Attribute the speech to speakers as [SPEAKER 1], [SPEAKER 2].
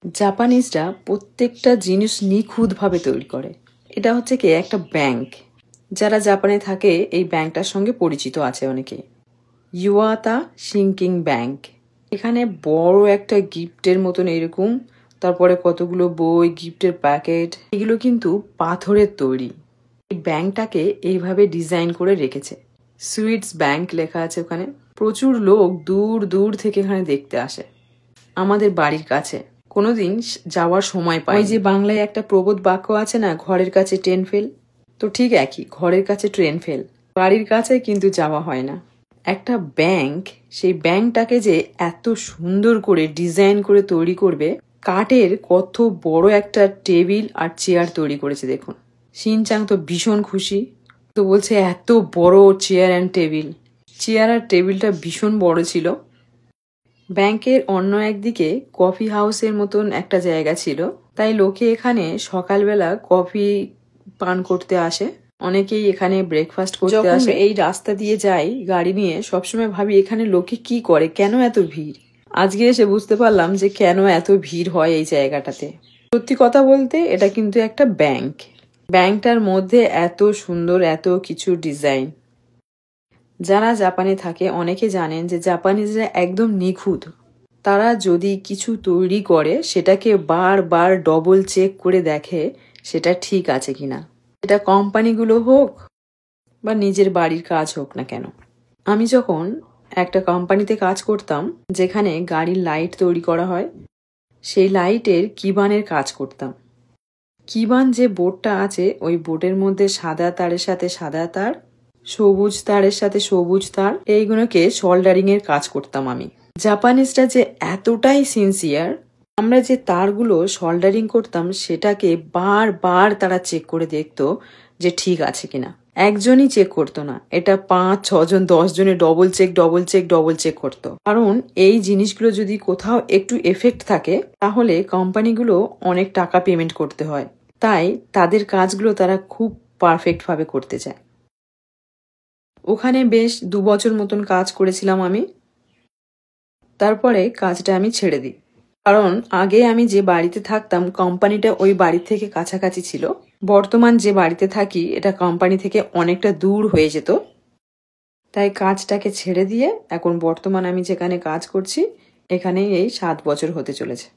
[SPEAKER 1] জাপানিজরা প্রত্যেকটা জিনিস নিখুঁতভাবে তৈরি করে। এটা হচ্ছে কি একটা ব্যাংক। যারা জাপানে থাকে এই ব্যাংকটার সঙ্গে পরিচিত আছে অনেকে। ইওয়াতা শিনকিং ব্যাংক। এখানে বড় একটা গিফটের মতন এরকম, তারপরে কতগুলো বই, গিফটের প্যাকেট, এগুলো কিন্তু পাথরের তৈরি। এই ব্যাংকটাকে এইভাবে ডিজাইন করে রেখেছে। সুইটস ব্যাংক লেখা আছে ওখানে। প্রচুর লোক দূর দূর থেকে এখানে দেখতে আসে। আমাদের বাড়ির কাছে কোনোদিন যাওয়ার সময় পাই। ওই যে বাংলায় একটা প্রবাদ বাক্য আছে না, ঘরের কাছে ট্রেন ফেল, তো ঠিক একই, ঘরের কাছে ট্রেন ফেল, বাড়ির কাছে কিন্তু যাওয়া হয় না। একটা ব্যাংক, সেই ব্যাংকটাকে যে এত সুন্দর করে ডিজাইন করে তৈরি করবে, কাঠের কত বড় একটা টেবিল আর চেয়ার তৈরি করেছে দেখুন। শিনচাং তো ভীষণ খুশি, তো বলছে এত বড় চেয়ার অ্যান্ড টেবিল। চেয়ার আর টেবিলটা ভীষণ বড় ছিল। ব্যাংকের অন্য একদিকে কফি হাউসের মতন একটা জায়গা ছিল, তাই লোকে এখানে সকালবেলা কফি পান করতে আসে। অনেকেই এখানে ব্রেকফাস্ট করতে আসে। এই রাস্তা দিয়ে যাই গাড়ি নিয়ে, সবসময় ভাবি এখানে লোকে কি করে, কেন এত ভিড়। আজকে এসে বুঝতে পারলাম যে কেন এত ভিড় হয় এই জায়গাটাতে। সত্যি কথা বলতে এটা কিন্তু একটা ব্যাংক। ব্যাংকটার মধ্যে এত সুন্দর এত কিছু ডিজাইন। যারা জাপানে থাকে অনেকে জানেন যে জাপানিজরা একদম নিখুঁত। তারা যদি কিছু তৈরি করে সেটাকে বারবার ডবল চেক করে দেখে সেটা ঠিক আছে কিনা। এটা কোম্পানিগুলো হোক বা নিজের বাড়ির কাজ হোক না কেন। আমি যখন একটা কোম্পানিতে কাজ করতাম যেখানে গাড়ির লাইট তৈরি করা হয়, সেই লাইটের কিবানের কাজ করতাম। কিবান যে বোর্ডটা আছে ওই বোর্ডের মধ্যে সাদা তারের সাথে সাদা তার, সবুজ তারের সাথে সবুজ তার, এইগুলোকে সোল্ডারিং এর কাজ করতাম আমি। জাপানিজরা যে এতটাই সিনসিয়ার, আমরা যে তারগুলো সোল্ডারিং করতাম সেটাকে বারবার তারা চেক করে দেখতো যে ঠিক আছে কিনা। একজনই চেক করতো না, এটা 5-6 জন 10 জনে ডবল চেক করতো। কারণ এই জিনিসগুলো যদি কোথাও একটু এফেক্ট থাকে তাহলে কোম্পানিগুলো অনেক টাকা পেমেন্ট করতে হয়, তাই তাদের কাজগুলো তারা খুব পারফেক্ট ভাবে করতে চায়। ওখানে বেশ 2 বছর মতন কাজ করেছিলাম আমি। তারপরে কাজটা আমি ছেড়ে দিই, কারণ আগে আমি যে বাড়িতে থাকতাম কোম্পানিটা ওই বাড়ি থেকে কাছাকাছি ছিল। বর্তমান যে বাড়িতে থাকি এটা কোম্পানি থেকে অনেকটা দূর হয়ে যেত, তাই কাজটাকে ছেড়ে দিয়ে এখন বর্তমান আমি যেখানে কাজ করছি এখানে এই 7 বছর হতে চলেছে।